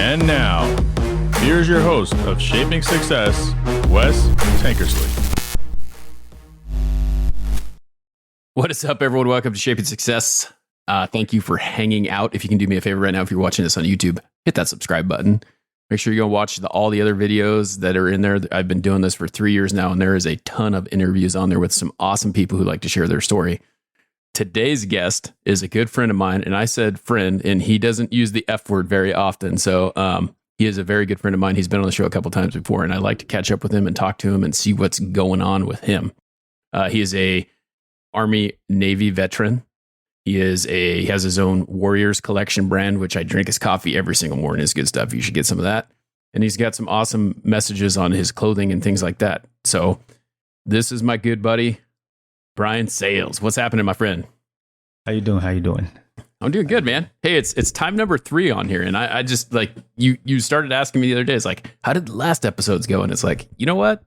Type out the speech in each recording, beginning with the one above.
And now, here's your host of Shaping Success, Wes Tankersley. What is up, everyone? Welcome to Shaping Success. Thank you for hanging out. If you can do me a favor right now, if you're watching this on YouTube, hit that subscribe button. Make sure you go watch all the other videos that are in there. I've been doing this for 3 years now, and there is a ton of interviews on there with some awesome people who like to share their story. Today's guest is a good friend of mine, and I said friend, and he doesn't use the F word very often. So he is a very good friend of mine. He's been on the show a couple times before, and I like to catch up with him and talk to him and see what's going on with him. He is a Army Navy veteran. He has his own Warriors collection brand, which I drink his coffee every single morning. It's good stuff. You should get some of that. And he's got some awesome messages on his clothing and things like that. So this is my good buddy, Brian Sales. What's happening, my friend? How you doing? I'm doing good, man. Hey, it's time number 3 on here. And I just like, you started asking me the other day, it's like, how did the last episodes go? And it's like, you know what?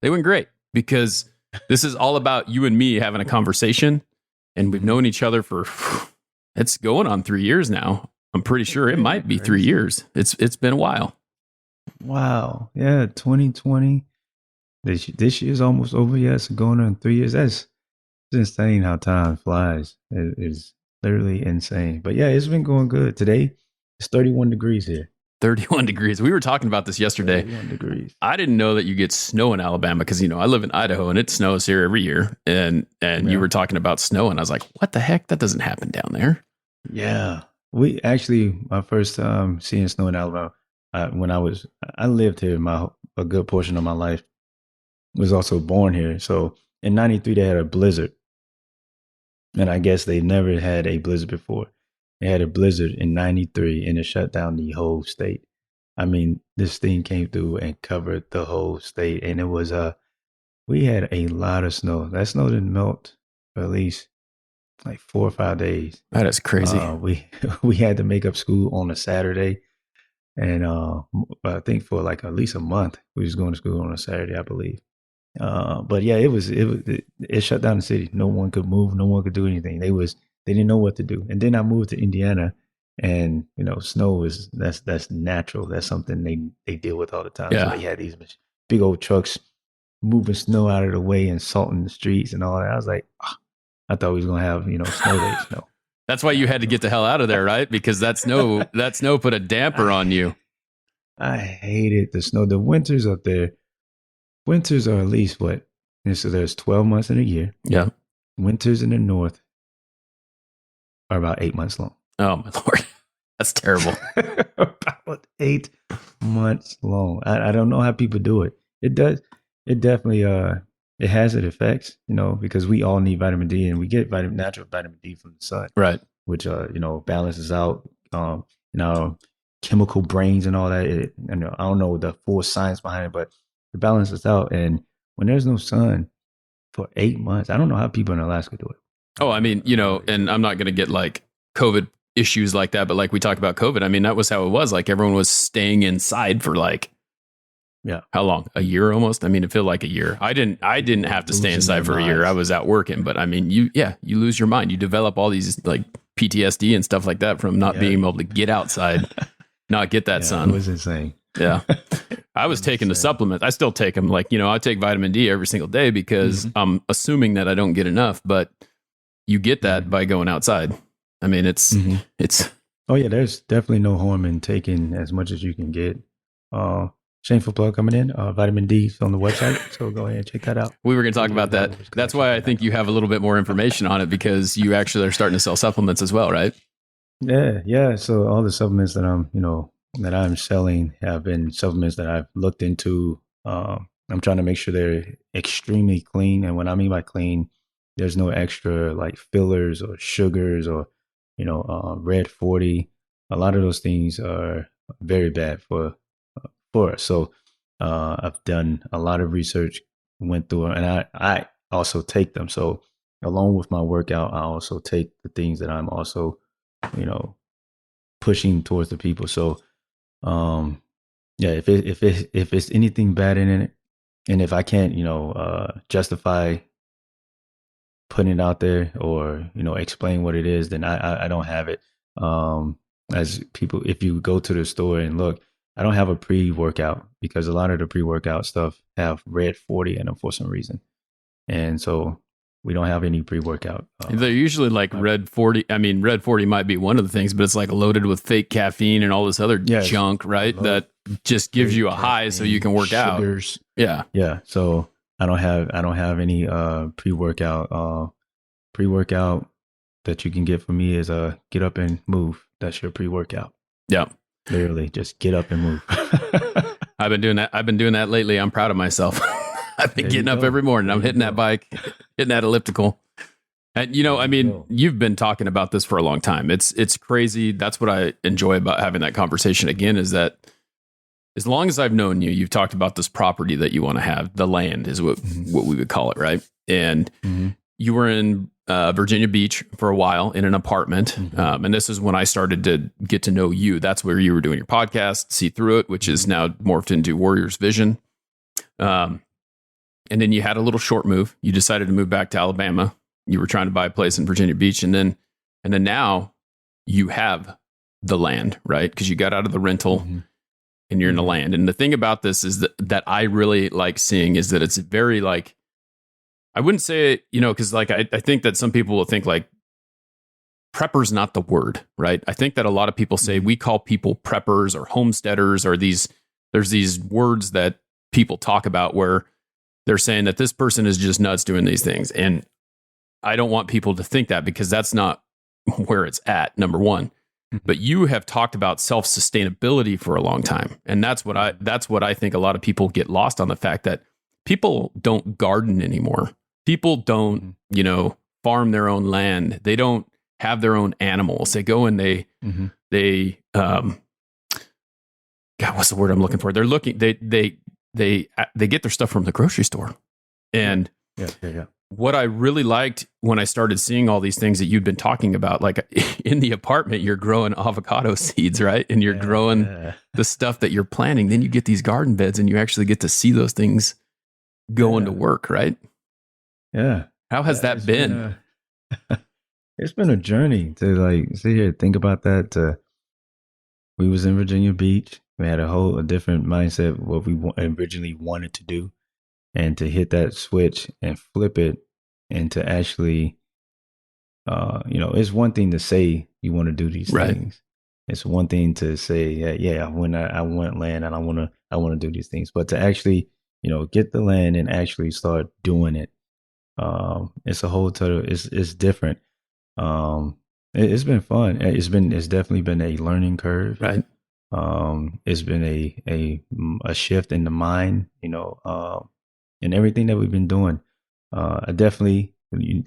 They went great because this is all about you and me having a conversation. And we've known each other for, it's going on 3 years now. I'm pretty sure it might be 3 years. It's been a while. Wow. Yeah, 2020. This year's almost over. Yes, going on 3 years. It's insane how time flies. It is literally insane. But yeah, it's been going good. Today, it's 31 degrees here. 31 degrees. We were talking about this yesterday. 31 degrees. I didn't know that you get snow in Alabama because, I live in Idaho and it snows here every year. And you were talking about snow and I was like, what the heck? That doesn't happen down there. Yeah. We actually, my first time seeing snow in Alabama, when I lived here a good portion of my life, was also born here. So in 93, they had a blizzard. And I guess they never had a blizzard before. They had a blizzard in 93 and it shut down the whole state. I mean, this thing came through and covered the whole state. And it was, we had a lot of snow. That snow didn't melt for at least like 4 or 5 days. That is crazy. We had to make up school on a Saturday. And I think for like at least a month, we was going to school on a Saturday, I believe. But yeah, it shut down the city. No one could move. No one could do anything. They didn't know what to do. And then I moved to Indiana, and snow that's natural. That's something they deal with all the time. Yeah. So they had these big old trucks moving snow out of the way and salting the streets and all that. I was like, I thought we was gonna have snow days. No. That's why you had to get the hell out of there, right? Because that snow put a damper on you. I hated the snow. The winters up there. Winters are at least what? And so there's 12 months in a year. Yeah. Winters in the north are about 8 months long. Oh my Lord. That's terrible. About 8 months long. I don't know how people do it. It definitely it has its effects, because we all need vitamin D and we get natural vitamin D from the sun. Right. Which balances out our chemical brains and all that. I don't know the full science behind it, but it balances out. And when there's no sun for 8 months, I don't know how people in Alaska do it. Oh, I mean, and I'm not going to get like COVID issues like that, but like we talked about COVID, I mean, that was how it was. Like everyone was staying inside for like, how long? A year almost? I mean, it felt like a year. I didn't have to stay inside for a year. I was out working, but I mean, you lose your mind. You develop all these like PTSD and stuff like that from not being able to get outside, not get that sun. It was insane. Yeah. I was taking the supplements. I still take them. Like, I take vitamin D every single day because I'm assuming that I don't get enough, but you get that by going outside. I mean, it's. Oh yeah, there's definitely no harm in taking as much as you can get. Shameful plug coming in. Vitamin D is on the website, so go ahead and check that out. We were going to talk about that. That's why I think you have a little bit more information on it because you actually are starting to sell supplements as well, right? Yeah. So all the supplements that I'm selling have been supplements that I've looked into. I'm trying to make sure they're extremely clean, and what I mean by clean, there's no extra like fillers or sugars or red 40. A lot of those things are very bad for us. So I've done a lot of research, went through it, and I also take them. So along with my workout, I also take the things that I'm also pushing towards the people. So if it's anything bad in it, and if I can't justify putting it out there or explain what it is, then I don't have it. as people, if you go to the store and look, I don't have a pre-workout because a lot of the pre-workout stuff have red 40 in them for some reason. And so we don't have any pre-workout. They're usually like red 40. I mean, red 40 might be one of the things, but it's like loaded with fake caffeine and all this other junk, right? That just gives you a high so you can work sugars. out. Yeah. Yeah. So I don't have any pre-workout. Pre-workout that you can get from me is get up and move. That's your pre-workout. Yeah. Literally just get up and move. I've been doing that lately. I'm proud of myself. I've been getting up every morning. I'm hitting that bike, hitting that elliptical. And, I mean, you've been talking about this for a long time. It's crazy. That's what I enjoy about having that conversation again, is that as long as I've known you, you've talked about this property that you want to have. The land is what we would call it, right? And you were in Virginia Beach for a while in an apartment. And this is when I started to get to know you. That's where you were doing your podcast, See Through It, which is now morphed into Warrior's Vision. And then you had a little short move. You decided to move back to Alabama. You were trying to buy a place in Virginia Beach. And then now you have the land, right? Because you got out of the rental and you're in the land. And the thing about this is that I really like seeing is that it's very like, I wouldn't say, because like I think that some people will think like prepper's not the word, right? I think that a lot of people say we call people preppers or homesteaders or there's these words that people talk about where they're saying that this person is just nuts doing these things. And I don't want people to think that because that's not where it's at, number one. But you have talked about self-sustainability for a long time. And that's what I think a lot of people get lost on, the fact that people don't garden anymore. People don't, farm their own land. They don't have their own animals. They go and they God, what's the word I'm looking for? They're looking, they get their stuff from the grocery store. And what I really liked when I started seeing all these things that you'd been talking about, like in the apartment, you're growing avocado seeds, right? And you're growing the stuff that you're planting. Then you get these garden beds and you actually get to see those things going to work, right? Yeah. How has that been? It's been a journey to like sit here, think about that. We was in Virginia Beach. We had a different mindset of what we originally wanted to do, and to hit that switch and flip it, and to actually, it's one thing to say you want to do these things. It's one thing to say, I want land and I want to do these things, but to actually, get the land and actually start doing it. It's a whole total. It's different. It's been fun. It's definitely been a learning curve. Right. It's been a shift in the mind, and everything that we've been doing. I definitely,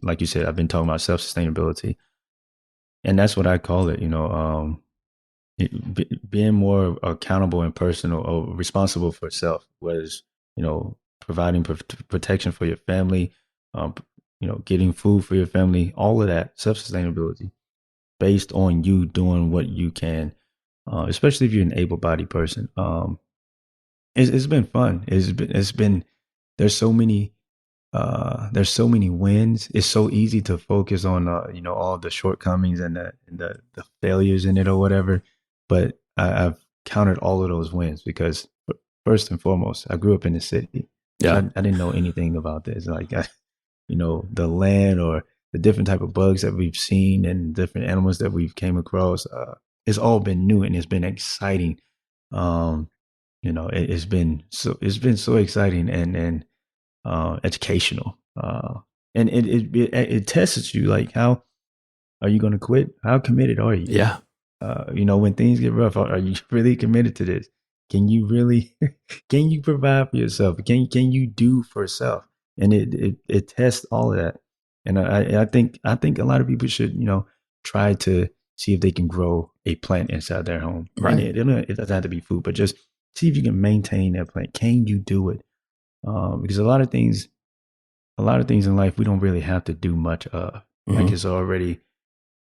like you said, I've been talking about self-sustainability, and that's what I call it. Being more accountable and personal or responsible for self, was, providing protection for your family, getting food for your family, all of that self-sustainability based on you doing what you can, especially if you're an able-bodied person. It's been fun. It's been there's so many wins. It's so easy to focus on all the shortcomings and the failures in it or whatever. But I've counted all of those wins because first and foremost, I grew up in the city. Yeah, I didn't know anything about this. Like, the land or the different type of bugs that we've seen and different animals that we've came across. It's all been new and it's been exciting. It's been so exciting and educational. And it tests you, like, how are you going to quit? How committed are you? Yeah. When things get rough, are you really committed to this? Can you really, can you provide for yourself? Can you do for self? And it tests all of that. And I think a lot of people should, try to see if they can grow a plant inside their home. Right. And it doesn't have to be food, but just see if you can maintain that plant. Can you do it? Because a lot of things in life, we don't really have to do much of. Like, it's already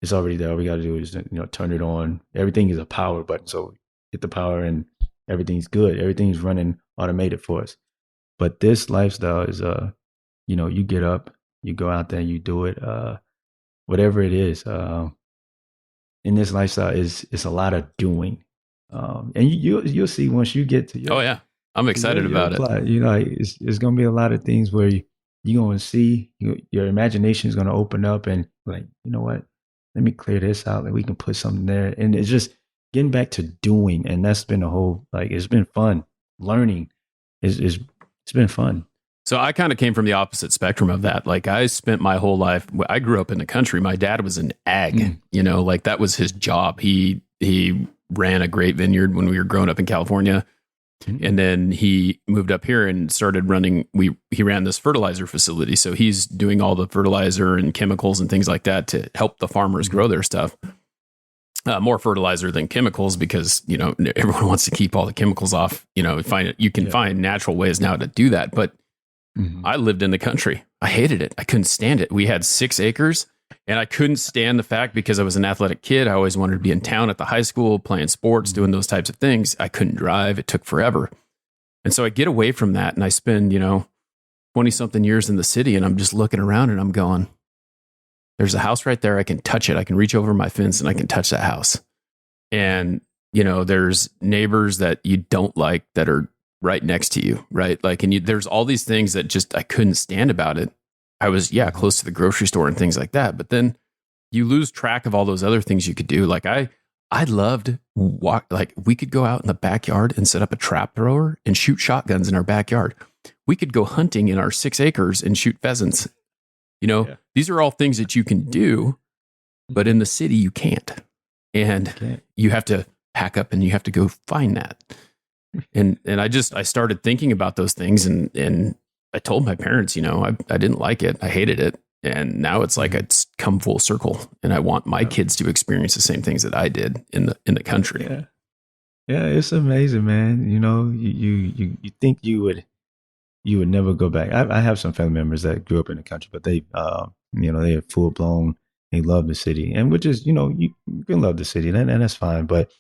there. All we got to do is, turn it on. Everything is a power button. So hit the power and everything's good. Everything's running automated for us. But this lifestyle is, you get up, you go out there, you do it, whatever it is. in this lifestyle is it's a lot of doing. And you'll see once you get to your, Oh yeah, I'm excited about it. plot, you know, like, it's going to be a lot of things where you're going to see your imagination is going to open up and like, you know what, let me clear this out and we can put something there. And it's just getting back to doing. And that's been a whole, like, it's been fun learning. It's been fun. So I kind of came from the opposite spectrum of that. Like I spent my whole life, I grew up in the country. My dad was an ag, you know, like that was his job. He ran a grape vineyard when we were growing up in California. And then he moved up here and started running, he ran this fertilizer facility. So he's doing all the fertilizer and chemicals and things like that to help the farmers grow their stuff. More fertilizer than chemicals because, you know, everyone wants to keep all the chemicals off, you know, you can find natural ways now to do that. But I lived in the country. I hated it. I couldn't stand it. We had 6 acres and I couldn't stand the fact because I was an athletic kid. I always wanted to be in town at the high school, playing sports, doing those types of things. I couldn't drive. It took forever. And so I get away from that and I spend, you know, 20 something years in the city and I'm just looking around and I'm going, there's a house right there. I can touch it. I can reach over my fence and I can touch that house. And, you know, there's neighbors that you don't like that are right next to you, right? Like, and there's all these things that just, I couldn't stand about it. I was, close to the grocery store and things like that. But then you lose track of all those other things you could do. Like I loved like we could go out in the backyard and set up a trap thrower and shoot shotguns in our backyard. We could go hunting in our 6 acres and shoot pheasants. You know, these are all things that you can do, but in the city you can't. And you have to pack up and you have to go find that. And I started thinking about those things and I told my parents, you know, I didn't like it. I hated it. And now it's like it's come full circle and I want my kids to experience the same things that I did in the country. Yeah, it's amazing, man. You know, you think you would never go back. I have some family members that grew up in the country, but they you know, they're full blown, they love the city. And which is, you know, you can love the city and that's fine. But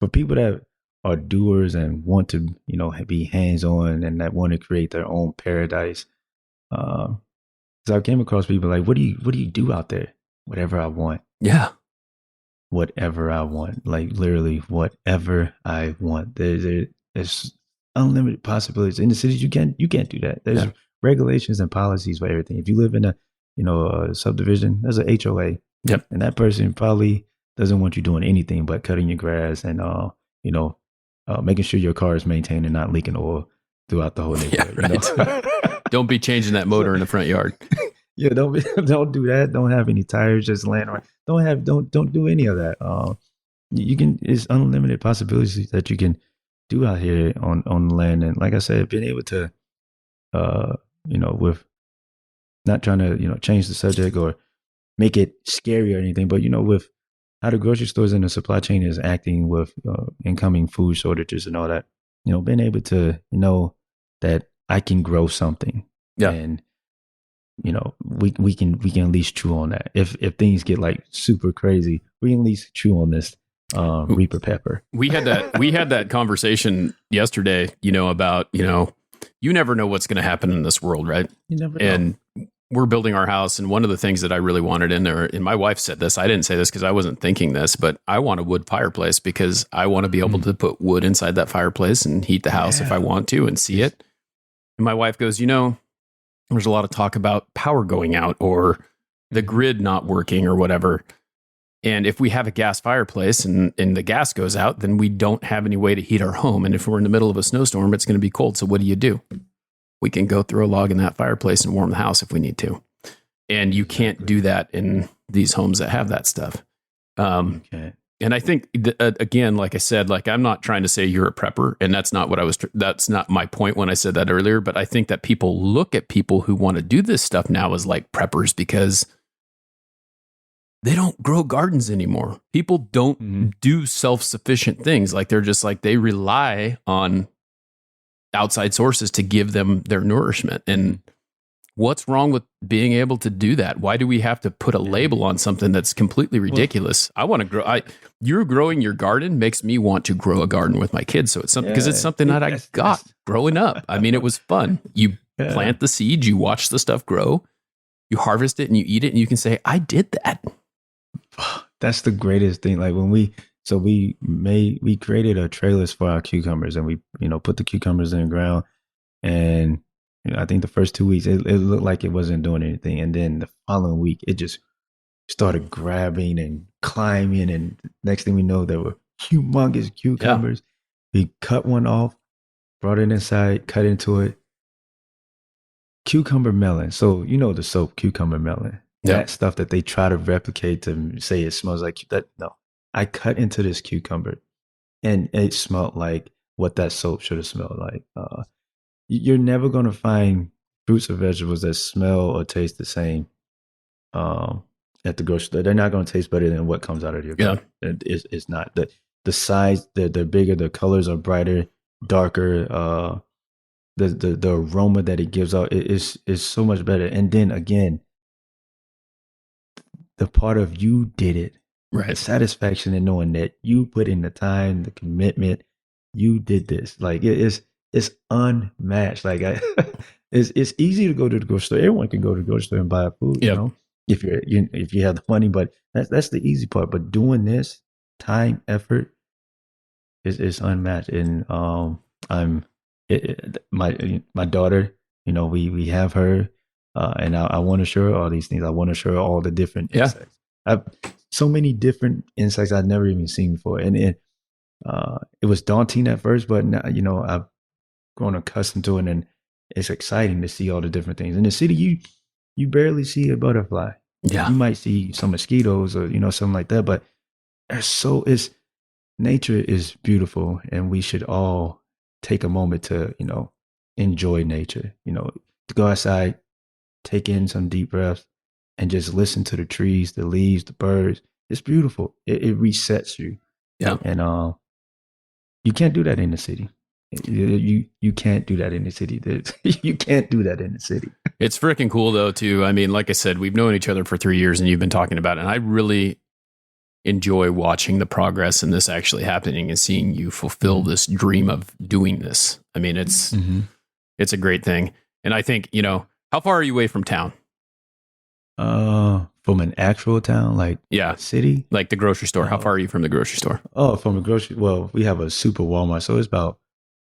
for people that are doers and want to, you know, be hands-on and that want to create their own paradise. So I came across people like, what do you do out there? Whatever I want. Yeah. Whatever I want. Like literally whatever I want. There's unlimited possibilities. In the cities you can't do that. There's regulations and policies for everything. If you live in a, you know, a subdivision, there's a HOA. Yep. And that person probably doesn't want you doing anything but cutting your grass and you know, making sure your car is maintained and not leaking oil throughout the whole neighborhood. Yeah, right. You know? Don't be changing that motor in the front yard. Yeah, don't do that. Don't have any tires just laying around. Don't do any of that. You can. It's unlimited possibilities that you can do out here on the land. And like I said, being able to, you know, with not trying to, you know, change the subject or make it scary or anything, but you know, with how the grocery stores and the supply chain is acting with incoming food shortages and all that, you know, being able to know that I can grow something, and you know, we can at least chew on that. If things get like super crazy, we can at least chew on this Reaper pepper. We had that conversation yesterday, you know, about, you know, you never know what's going to happen in this world, right? You never know. And we're building our house. And one of the things that I really wanted in there, and my wife said this, I didn't say this because I wasn't thinking this, but I want a wood fireplace because I want to be able to put wood inside that fireplace and heat the house if I want to and see it. And my wife goes, you know, there's a lot of talk about power going out or the grid not working or whatever. And if we have a gas fireplace and the gas goes out, then we don't have any way to heat our home. And if we're in the middle of a snowstorm, it's going to be cold. So what do? We can go throw a log in that fireplace and warm the house if we need to. And you can't do that in these homes that have that stuff. And I think, again, like I said, like I'm not trying to say you're a prepper, and that's not what that's not my point when I said that earlier. But I think that people look at people who want to do this stuff now as like preppers because they don't grow gardens anymore. People don't do self-sufficient things. Like they're just like, they rely on outside sources to give them their nourishment. And what's wrong with being able to do that? Why do we have to put a label on something that's completely ridiculous? I want to grow. You're growing your garden makes me want to grow a garden with my kids. So it's something, because it's something that I got growing up. I mean, it was fun. You plant the seeds, you watch the stuff grow, you harvest it and you eat it, and you can say, I did that. that's the greatest thing. Like when we created a trailers for our cucumbers, and we put the cucumbers in the ground, and I think the first 2 weeks it looked like it wasn't doing anything, and then the following week it just started grabbing and climbing, and next thing we know there were humongous cucumbers. We cut one off, brought it inside, cut into it. Cucumber melon. So the soap cucumber melon. That stuff that they try to replicate to say it smells like that. No, I cut into this cucumber, and it smelled like what that soap should have smelled like. You're never going to find fruits or vegetables that smell or taste the same at the grocery store. They're not going to taste better than what comes out of your garden. It's not. The size, they're bigger, the colors are brighter, darker. The aroma that it gives out is so much better. And then again, the part of you did it, right? The satisfaction in knowing that you put in the time, the commitment, you did this. Like it's unmatched. Like it's easy to go to the grocery store. Everyone can go to the grocery store and buy food, if you have the money. But that's the easy part. But doing this, time, effort, is unmatched. And my daughter, we have her, and I want to show her all these things. I want to show her all the different insects. I've so many different insects I've never even seen before, and it was daunting at first, but now I've grown accustomed to it, and it's exciting to see all the different things. In the city, you barely see a butterfly. Yeah, you might see some mosquitoes or something like that, but nature is beautiful, and we should all take a moment to enjoy nature. To go outside, take in some deep breaths, and just listen to the trees, the leaves, the birds. It's beautiful. It resets you. Yeah, and you can't do that in the city. You can't do that in the city. You can't do that in the city. It's freaking cool though too. I mean, like I said, we've known each other for 3 years, and you've been talking about it, and I really enjoy watching the progress in this actually happening and seeing you fulfill this dream of doing this. I mean, it's a great thing. And I think, how far are you away from town? From an actual town, like city? Like the grocery store. How far are you from the grocery store? Oh, from a grocery, well, we have a super Walmart, so it's about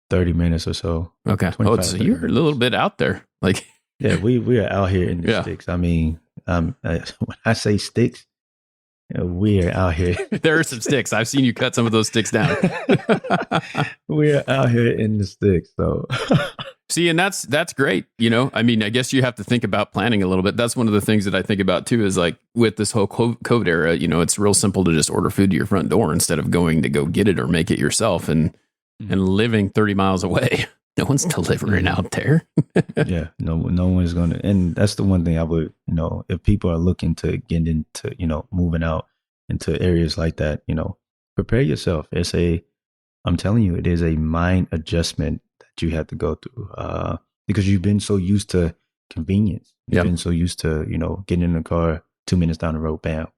30 minutes or so. Okay. Oh, so you're a little bit out there. Like yeah, we are out here in the sticks. I mean, when I say sticks, we are out here. There are some sticks. I've seen you cut some of those sticks down. We're out here in the sticks. So see, and that's great. I mean, I guess you have to think about planning a little bit. That's one of the things that I think about too, is like with this whole COVID era, it's real simple to just order food to your front door instead of going to go get it or make it yourself, and living 30 miles away. No one's delivering out there. Yeah, no one's going to. And that's the one thing I would, if people are looking to get into, moving out into areas like that, prepare yourself. I'm telling you, it is a mind adjustment that you have to go through because you've been so used to convenience. You've been so used to, getting in the car 2 minutes down the road, bam.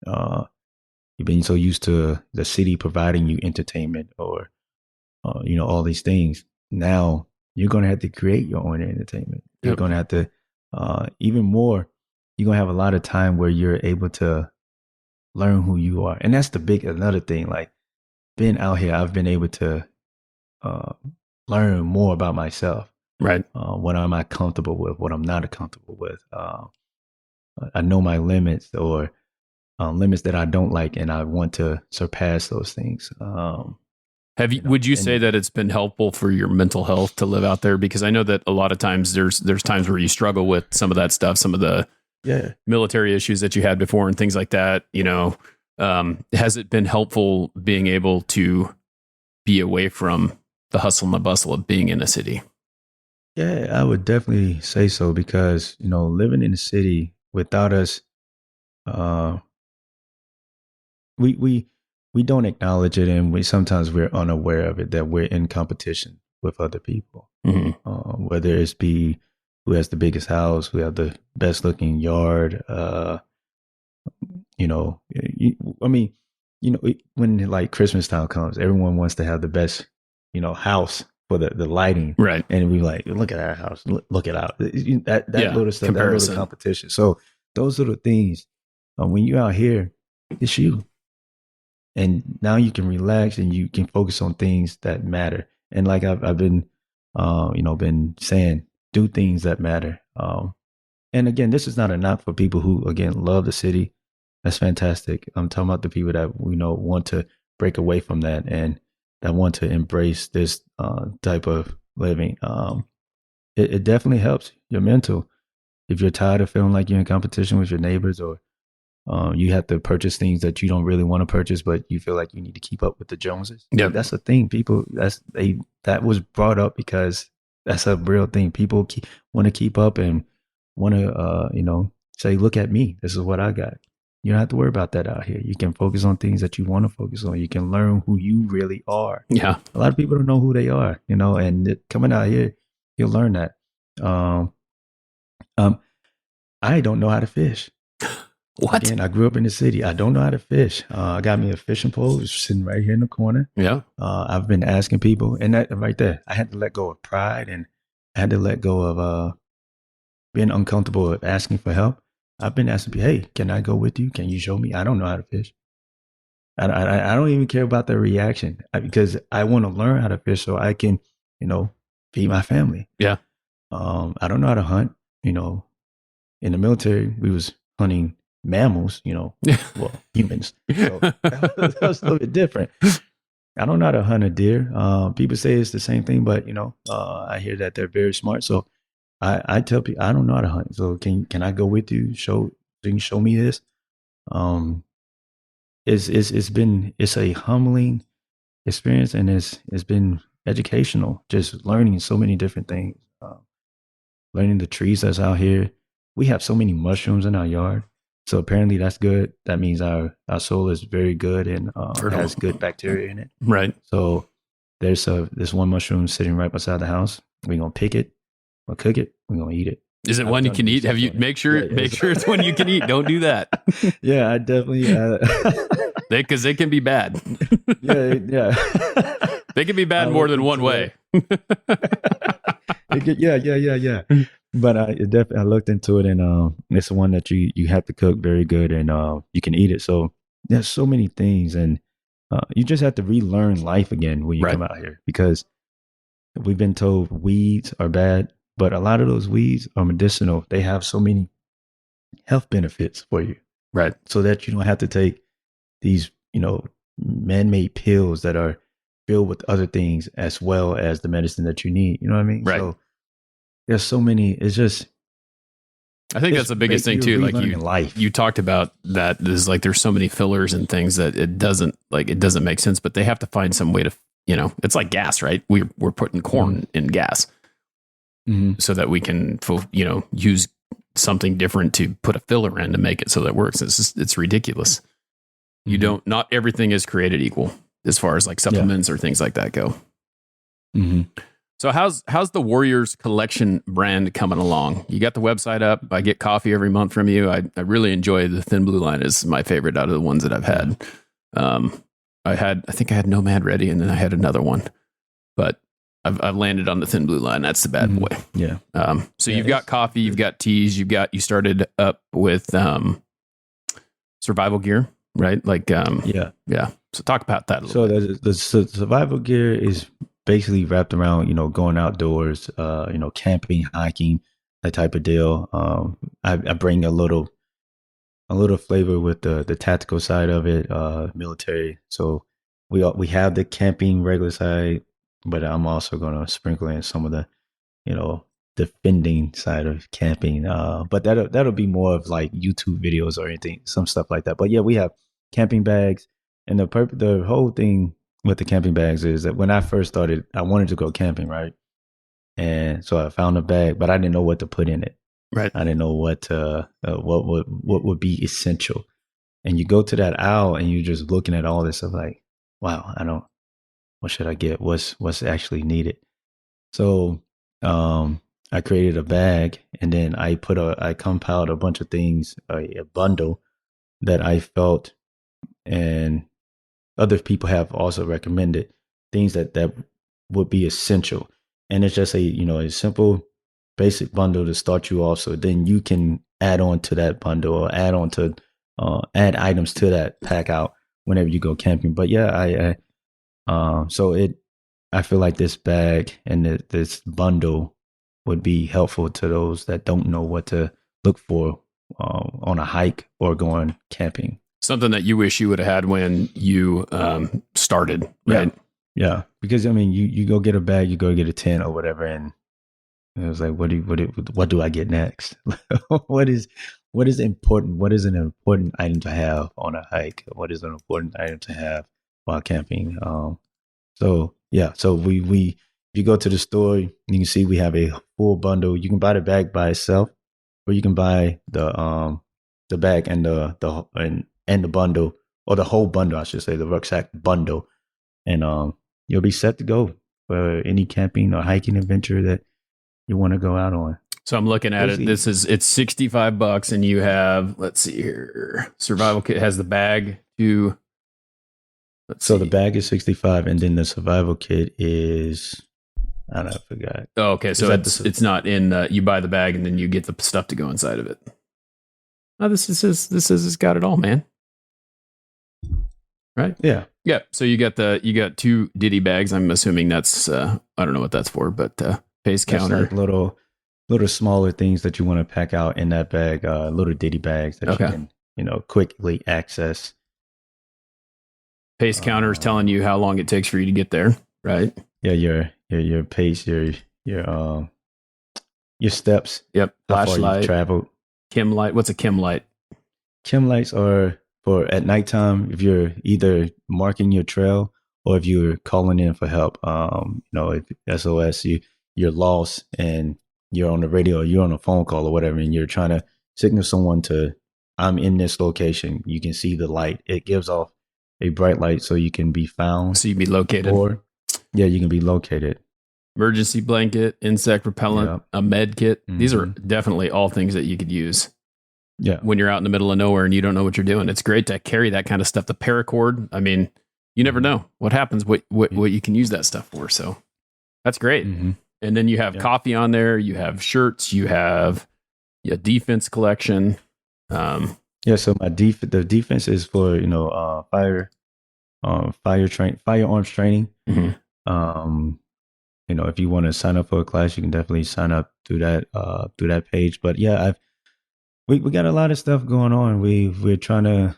You've been so used to the city providing you entertainment or, all these things. Now you're going to have to create your own entertainment. You're going to have to, even more, you're going to have a lot of time where you're able to learn who you are. And that's another thing, like being out here, I've been able to learn more about myself. Right. What am I comfortable with? What I'm not comfortable with? I know my limits or limits that I don't like, and I want to surpass those things. Would you say that it's been helpful for your mental health to live out there? Because I know that a lot of times there's times where you struggle with some of that stuff, some of the military issues that you had before and things like that. Has it been helpful being able to be away from the hustle and the bustle of being in a city? Yeah, I would definitely say so because, living in the city without us, we don't acknowledge it, and sometimes we're unaware of it, that we're in competition with other people. Whether it's be who has the biggest house, who have the best looking yard. When like Christmas time comes, everyone wants to have the best, house for the lighting, right? And we like, look at our house, look at our that little stuff, that little competition. So those are the things when you're out here. It's you. And now you can relax and you can focus on things that matter. And like I've been, been saying, do things that matter. And again, this is not a knock for people who, again, love the city. That's fantastic. I'm talking about the people that we know want to break away from that and that want to embrace this type of living. It definitely helps your mental. If you're tired of feeling like you're in competition with your neighbors, or you have to purchase things that you don't really want to purchase, but you feel like you need to keep up with the Joneses. Yeah, That's a thing. People, that was brought up because that's a real thing. People want to keep up and want to, say, look at me. This is what I got. You don't have to worry about that out here. You can focus on things that you want to focus on. You can learn who you really are. Yeah. A lot of people don't know who they are, and coming out here, you'll learn that. I don't know how to fish. What? Again, I grew up in the city. I don't know how to fish. I got me a fishing pole. It's sitting right here in the corner. Yeah. I've been asking people, and that right there, I had to let go of pride, and I had to let go of being uncomfortable with asking for help. I've been asking people, hey, can I go with you? Can you show me? I don't know how to fish. I don't even care about their reaction because I want to learn how to fish so I can, feed my family. Yeah. I don't know how to hunt. In the military, we was hunting mammals, well, humans. So that was a little bit different. I don't know how to hunt a deer. People say it's the same thing, but I hear that they're very smart. So I tell people I don't know how to hunt. So can I go with you? Can you show me this? It's a humbling experience, and it's been educational. Just learning so many different things. Learning the trees that's out here. We have so many mushrooms in our yard. So apparently that's good. That means our soil is very good and has good bacteria in it. Right. So there's this one mushroom sitting right beside the house. We're gonna pick it, we'll cook it, we're gonna eat it. Is it one you can eat? Have you make sure it's one you can eat? Don't do that. Yeah, I definitely. Because they can be bad. Yeah. They can be bad more than one way. Yeah. But I looked into it, and it's one that you have to cook very good, and you can eat it. So there's so many things, and you just have to relearn life again when you come out here, because we've been told weeds are bad, but a lot of those weeds are medicinal. They have so many health benefits for you, right? So that you don't have to take these man-made pills that are filled with other things as well as the medicine that you need. You know what I mean? Right. So there's so many. It's just. I think that's the biggest thing too. Like you talked about that. There's there's so many fillers and things that it doesn't make sense. But they have to find some way to, it's like gas, right? We're putting corn in gas, so that we can, use something different to put a filler in to make it so that it works. It's ridiculous. Not everything is created equal as far as supplements or things like that go. So how's the Warriors Collection brand coming along? You got the website up. I get coffee every month from you. I really enjoy the Thin Blue line. Is my favorite out of the ones that I've had. I think I had Nomad ready, and then I had another one, but I've landed on the Thin Blue line. That's the bad boy. Yeah. So you've got coffee, you've got teas, you started up with survival gear, right? Yeah. So talk about that a little bit. The survival gear is basically wrapped around, going outdoors, camping, hiking, that type of deal. I bring a little flavor with the tactical side of it, military. So we have the camping regular side, but I'm also going to sprinkle in some of the, defending side of camping. But that'll be more of YouTube videos or anything, some stuff like that. But yeah, we have camping bags, and the whole thing with the camping bags is that when I first started, I wanted to go camping, right? And so I found a bag, but I didn't know what to put in it. Right. I didn't know what would be essential. And you go to that aisle and you're just looking at all this stuff wow, what should I get? What's actually needed? So I created a bag, and then I compiled a bunch of things, a bundle that I felt, and other people have also recommended things that would be essential. And it's just a simple, basic bundle to start you off. So then you can add on to that bundle or add on to add items to that pack out whenever you go camping. But yeah, I feel like this bag and this bundle would be helpful to those that don't know what to look for on a hike or going camping. Something that you wish you would have had when you started, right? Yeah. Because I mean, you go get a bag, you go get a tent or whatever, and it was like, what do I get next? what is important? What is an important item to have on a hike? What is an important item to have while camping? So we if you go to the store, you can see we have a full bundle. You can buy the bag by itself, or you can buy the bag and the bundle, or the whole bundle, I should say, the rucksack bundle, and you'll be set to go for any camping or hiking adventure that you want to go out on. So I'm looking at it. It's $65, and you have, let's see here, survival kit has the bag to. The bag is $65, and then the survival kit is, I don't know, I forgot. Oh, okay. So it's not in. You buy the bag and then you get the stuff to go inside of it. Oh, this is it's got it all, man. Right? Yeah. Yeah. So you got 2 Diddy bags. I'm assuming that's I don't know what that's for, but pace counter. Like little smaller things that you want to pack out in that bag. Little Diddy bags that you can quickly access. Pace counter is telling you how long it takes for you to get there, right? Yeah, your pace, your steps. Yep. Flashlight. Traveled. Chem light. What's a chem light? Chem lights are for at nighttime if you're either marking your trail or if you're calling in for help. If SOS, you're lost and you're on the radio, or you're on a phone call or whatever, and you're trying to signal someone to, I'm in this location. You can see the light. It gives off a bright light so you can be found. So you can be located. You can be located. Emergency blanket, insect repellent, a med kit. Mm-hmm. These are definitely all things that you could use. Yeah. When you're out in the middle of nowhere and you don't know what you're doing. It's great to carry that kind of stuff. The paracord. I mean, you never know what happens, what you can use that stuff for. So that's great. Mm-hmm. And then you have coffee on there. You have shirts. You have a defense collection. So the defense is for firearms training. Mm-hmm. If you want to sign up for a class, you can definitely sign up through that page. But yeah, we got a lot of stuff going on. We're trying to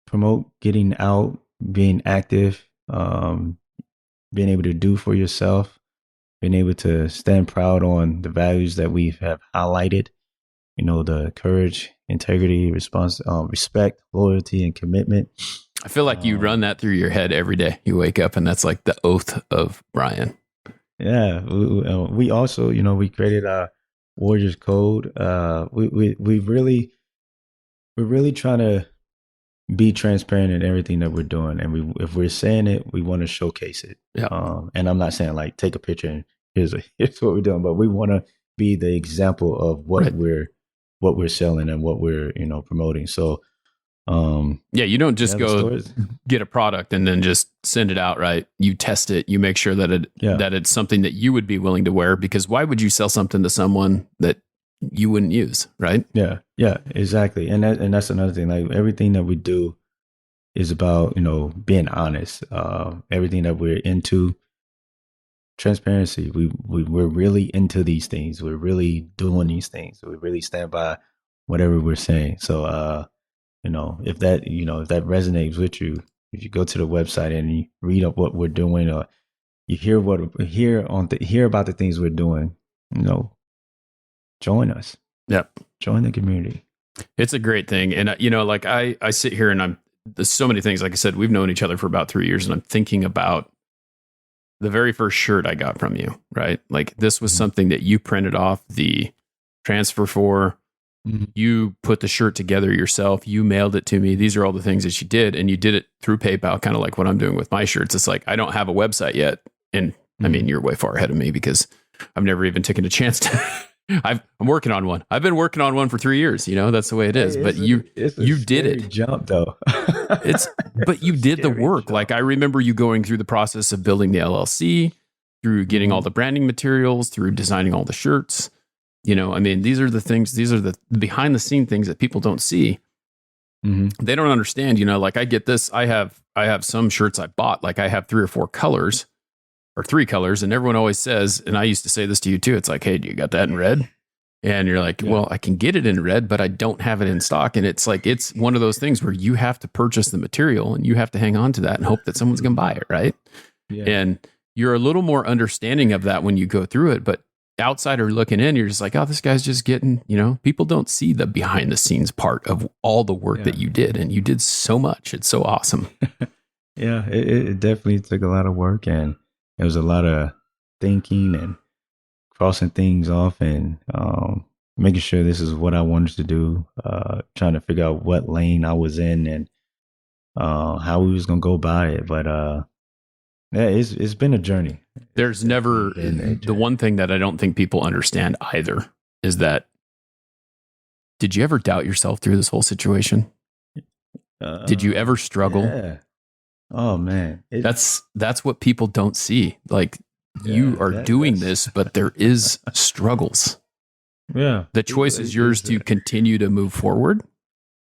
promote getting out, being active, being able to do for yourself, being able to stand proud on the values that we have highlighted. The courage, integrity, respect, loyalty, and commitment. I feel like you run that through your head every day. You wake up and that's like the oath of Brian. Yeah. We also, we created our Warriors Code. We're really trying to be transparent in everything that we're doing. And if we're saying it, we want to showcase it. Yeah. And I'm not saying like, take a picture and here's what we're doing, but we want to be the example of what we're selling and what we're promoting. So you don't just go get a product and then just send it out, right? You test it, you make sure that it's something that you would be willing to wear, because why would you sell something to someone that you wouldn't use, right? Yeah, exactly. And that's another thing. Like everything that we do is about being honest. Everything that we're into. Transparency. We're really into these things. We're really doing these things. We really stand by whatever we're saying. So, if that resonates with you, if you go to the website and you read up what we're doing, or you hear hear about the things we're doing, join us. Yep. Join the community. It's a great thing. And like I sit here and there's so many things. Like I said, we've known each other for about 3 years, and I'm thinking about the very first shirt I got from you, right? Like this was something that you printed off the transfer for. Mm-hmm. You put the shirt together yourself. You mailed it to me. These are all the things that you did. And you did it through PayPal, kind of like what I'm doing with my shirts. It's like, I don't have a website yet. And I mean, you're way far ahead of me because I've never even taken a chance to, I'm working on one. I've been working on one for 3 years. That's the way it is. But you did it. Jump though. But you did the work. Like I remember you going through the process of building the LLC, through getting all the branding materials, through designing all the shirts. I mean, these are the things, these are the behind the scene things that people don't see. They don't understand, like I get this. I have some shirts I bought, like I have 3 or 4 colors or 3 colors. And everyone always says, and I used to say this to you too. It's like, hey, do you got that in red? And you're like, well, I can get it in red, but I don't have it in stock. And it's like, it's one of those things where you have to purchase the material and you have to hang on to that and hope that someone's going to buy it. Right. Yeah. And you're a little more understanding of that when you go through it. But outsider looking in, you're just like, oh, this guy's just getting, people don't see the behind the scenes part of all the work that you did. And you did so much. It's so awesome. Yeah, it definitely took a lot of work, and it was a lot of thinking and crossing things off and making sure this is what I wanted to do, trying to figure out what lane I was in and how we was going to go by it. But yeah, it's been a journey. There's never, the one thing that I don't think people understand either is that, did you ever doubt yourself through this whole situation? Did you ever struggle? Yeah. Oh man. That's what people don't see. Like you are doing this, but there is struggles. Yeah. The choice is yours to continue to move forward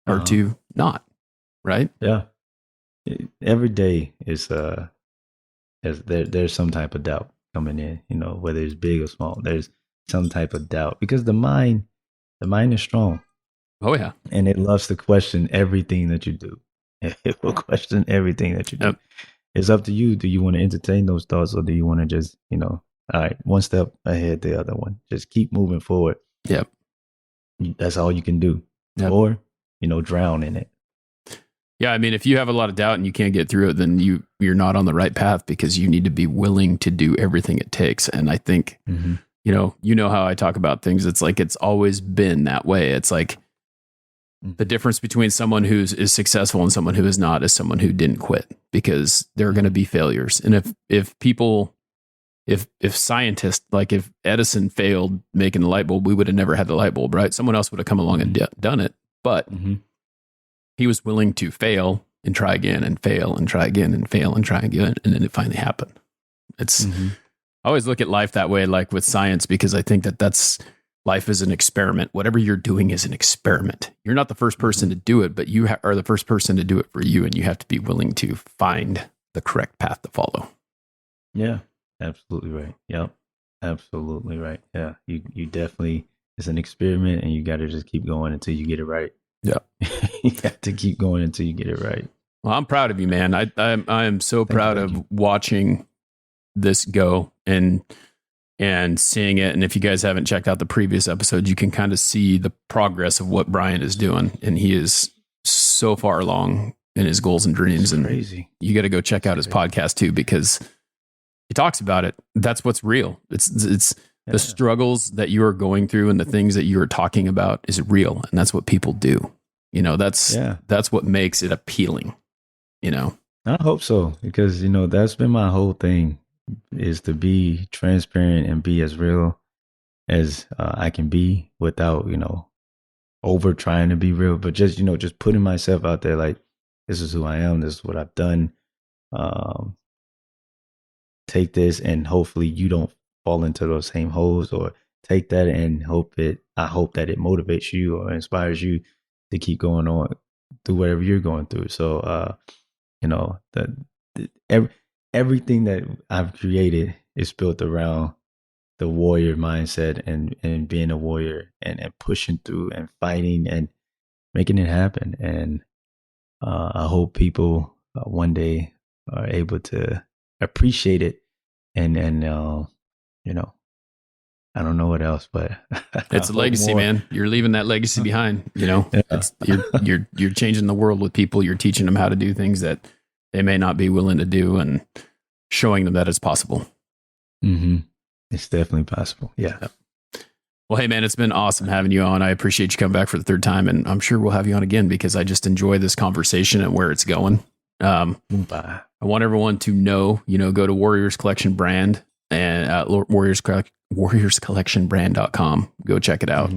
or to not. Right? Yeah. Every day is there's some type of doubt coming in, whether it's big or small. There's some type of doubt because the mind is strong. Oh yeah. And it loves to question everything that you do. It will question everything that you do. Yep. It's up to you. Do you want to entertain those thoughts, or do you want to just, all right, one step ahead, the other one. Just keep moving forward. Yep. That's all you can do. Yep. Or, drown in it. Yeah, I mean, if you have a lot of doubt and you can't get through it, then you're not on the right path because you need to be willing to do everything it takes. And I think, you know how I talk about things. It's like it's always been that way. It's like the difference between someone who is successful and someone who is not is someone who didn't quit, because there are going to be failures. And if scientists, like if Edison failed making the light bulb, we would have never had the light bulb, right? Someone else would have come along and done it. But he was willing to fail and try again and fail and try again and fail and try again. And then it finally happened. It's, I always look at life that way, like with science, because I think that's life is an experiment. Whatever you're doing is an experiment. You're not the first person to do it, but you are the first person to do it for you. And you have to be willing to find the correct path to follow. Yeah, absolutely right. Yep. Absolutely right. Yeah. You definitely, it's an experiment, and you got to just keep going until you get it right. Yeah. You have to keep going until you get it right. Well, I'm proud of you, man. I am so proud of watching this go and seeing it. And if you guys haven't checked out the previous episodes, you can kind of see the progress of what Brian is doing. And he is so far along in his goals and dreams. And crazy. You got to go check out his podcast too, because he talks about it. That's what's real. It's the struggles that you are going through and the things that you are talking about is real. And that's what people do. That's what makes it appealing, I hope so, because, that's been my whole thing, is to be transparent and be as real as I can be without, over trying to be real, but just, just putting myself out there. Like, this is who I am. This is what I've done. Take this, and hopefully you don't fall into those same holes, or take that and I hope that it motivates you or inspires you to keep going on through whatever you're going through. So, everything that I've created is built around the warrior mindset and being a warrior and pushing through and fighting and making it happen. And I hope people one day are able to appreciate it and I don't know what else, but it's a legacy, man. You're leaving that legacy behind. You're changing the world with people. You're teaching them how to do things that they may not be willing to do, and showing them that it's possible. It's definitely possible. Yeah. Well, hey man, it's been awesome having you on. I appreciate you coming back for the 3rd time, and I'm sure we'll have you on again because I just enjoy this conversation and where it's going. I want everyone to know, go to Warriors Collection Brand and warriorscollectionbrand.com. Go check it out.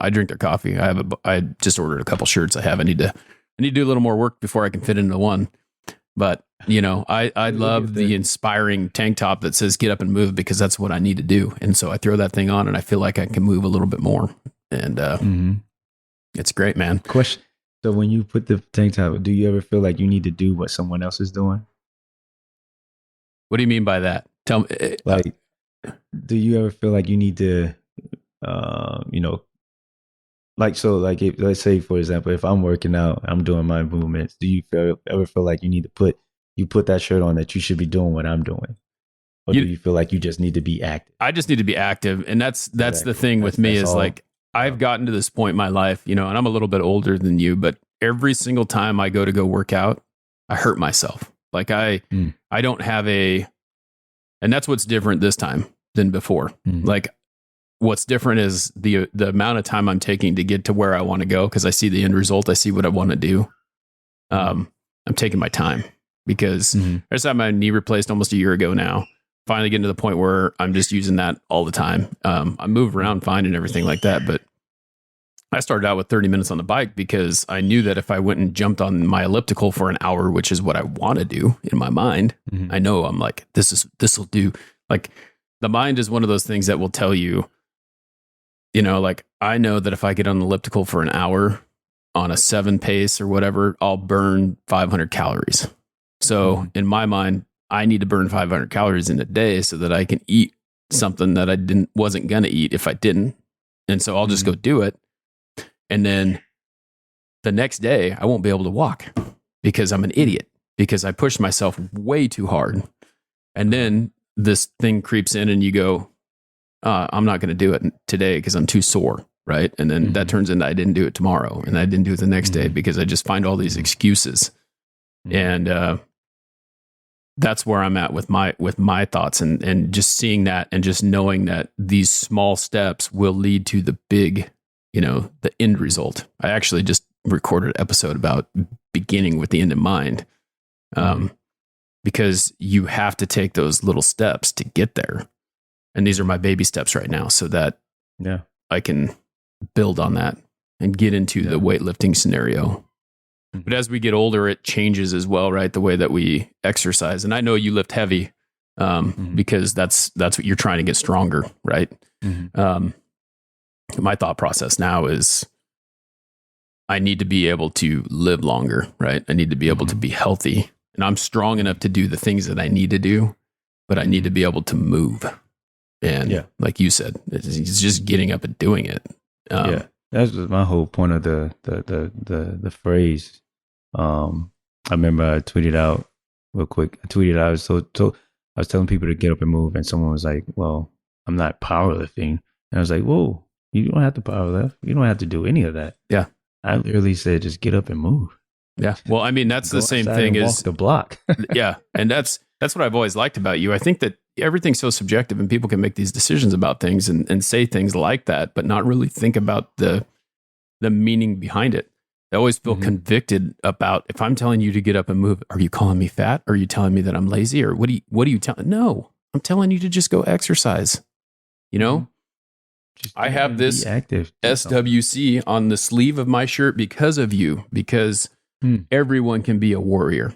I drink their coffee. I just ordered a couple shirts. I need to do a little more work before I can fit into one. But I love the inspiring tank top that says "Get up and move," because that's what I need to do. And so I throw that thing on, and I feel like I can move a little bit more. And it's great, man. So when you put the tank top, do you ever feel like you need to do what someone else is doing? What do you mean by that? Tell me. Like, do you ever feel like you need to, you know, like, so like, if, let's say, for example, if I'm working out, I'm doing my movements. Do you ever feel like you need to put that shirt on that you should be doing what I'm doing? Or do you feel like you just need to be active? I just need to be active. And that's Exactly. the thing with me is all. like, I've gotten to this point in my life, you know, and I'm a little bit older than you, but every single time I go to work out, I hurt myself. Like I don't have and that's what's different this time than before. Like what's different is the amount of time I'm taking to get to where I want to go. Cause I see the end result. I see what I want to do. I'm taking my time because I just had my knee replaced almost a year ago now. Finally getting to the point where I'm just using that all the time. I move around fine and everything like that, but I started out with 30 minutes on the bike because I knew that if I went and jumped on my elliptical for an hour, which is what I want to do in my mind, I know I'm like, this will do. Like the mind is one of those things that will tell you, you know, like I know that if I get on the elliptical for an hour on a 7 pace or whatever, I'll burn 500 calories. So in my mind, I need to burn 500 calories in a day so that I can eat something that I wasn't going to eat if I didn't. And so I'll just go do it. And then the next day I won't be able to walk because I'm an idiot because I pushed myself way too hard. And then this thing creeps in and you go, I'm not going to do it today because I'm too sore. Right. And then that turns into I didn't do it tomorrow and I didn't do it the next day because I just find all these excuses. And, that's where I'm at with my thoughts and just seeing that and just knowing that these small steps will lead to the big, you know, the end result. I actually just recorded an episode about beginning with the end in mind. Because you have to take those little steps to get there. And these are my baby steps right now so that I can build on that and get into the weightlifting scenario. But as we get older, it changes as well, right? The way that we exercise. And I know you lift heavy because that's what you're trying to get stronger, right? My thought process now is I need to be able to live longer, right? I need to be able to be healthy. And I'm strong enough to do the things that I need to do, but I need to be able to move. And like you said, it's just getting up and doing it. That's my whole point of the phrase. I remember I tweeted out real quick. I was telling people to get up and move, and someone was like, "Well, I'm not powerlifting," and I was like, "Whoa, you don't have to powerlift. You don't have to do any of that." Yeah, I literally said, "Just get up and move." Yeah, well, I mean, that's the same thing as walk the block. Yeah, and that's what I've always liked about you. I think that everything's so subjective, and people can make these decisions about things and say things like that, but not really think about the meaning behind it. I always feel convicted about if I'm telling you to get up and move, are you calling me fat? Are you telling me that I'm lazy? Or what are you telling? No, I'm telling you to just go exercise. You know, I have this active SWC on the sleeve of my shirt because of you, because everyone can be a warrior.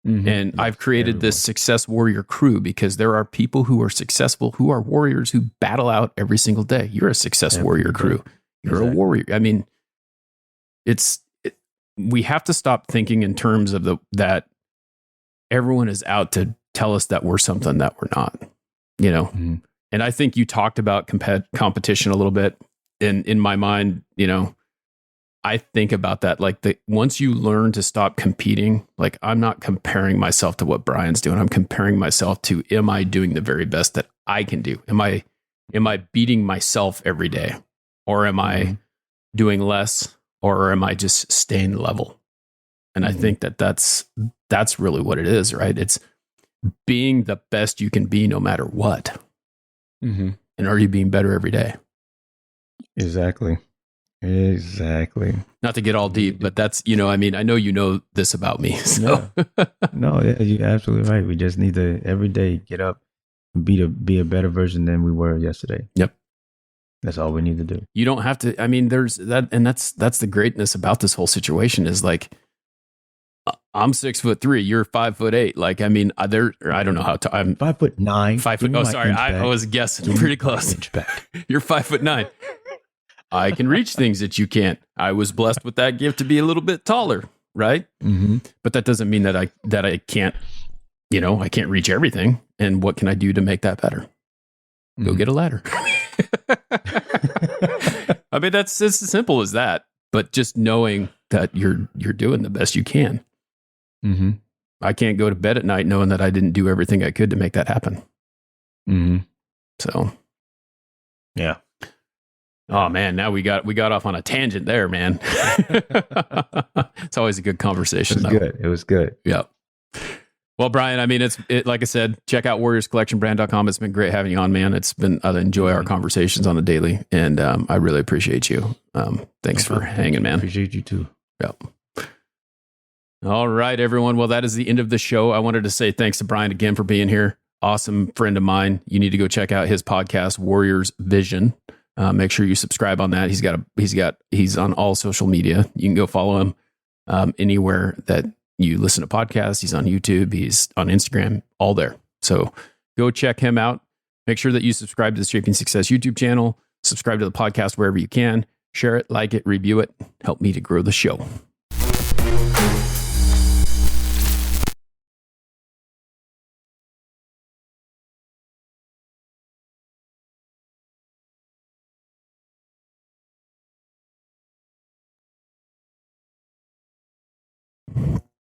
And I've created this success warrior crew because there are people who are successful, who are warriors, who battle out every single day. You're a success warrior crew. You're a warrior. I mean, we have to stop thinking in terms of that everyone is out to tell us that we're something that we're not, you know? And I think you talked about competition a little bit in my mind, you know, I think about that. Like once you learn to stop competing, like I'm not comparing myself to what Brian's doing. I'm comparing myself to, am I doing the very best that I can do? Am I beating myself every day, or am I doing less, or am I just staying level? And I think that's really what it is, right? It's being the best you can be no matter what. And are you being better every day? Exactly. Not to get all deep, but that's, you know, I mean, I know you know this about me. So. No, you're absolutely right. We just need to every day get up and be a better version than we were yesterday. Yep. That's all we need to do. You don't have to, I mean, there's that, and that's the greatness about this whole situation is like, I'm 6'3", you're 5'8". Like, I mean, I don't know how to, I'm 5'9". 5 foot. Oh, sorry. I was guessing pretty close. You're 5'9". I can reach things that you can't. I was blessed with that gift to be a little bit taller, right? Mm-hmm. But that doesn't mean that I can't, I can't reach everything. And what can I do to make that better? Go get a ladder. I mean, it's as simple as that. But just knowing that you're doing the best you can. Mm-hmm. I can't go to bed at night knowing that I didn't do everything I could to make that happen. Mm-hmm. So, yeah. Oh man, now we got off on a tangent there, man. It's always a good conversation. It was good. Yeah. Well, Brian, I mean, it's like I said, check out warriorscollectionbrand.com. It's been great having you on, man. I enjoy our conversations on a daily, and I really appreciate you. Thanks for hanging, man. Appreciate you too. Yeah. All right, everyone. Well, that is the end of the show. I wanted to say thanks to Brian again for being here. Awesome friend of mine. You need to go check out his podcast, Warriors Vision. Make sure you subscribe on that. He's on all social media. You can go follow him anywhere that you listen to podcasts. He's on YouTube. He's on Instagram, all there. So go check him out. Make sure that you subscribe to the Shaping Success YouTube channel. Subscribe to the podcast wherever you can. Share it, like it, review it. Help me to grow the show.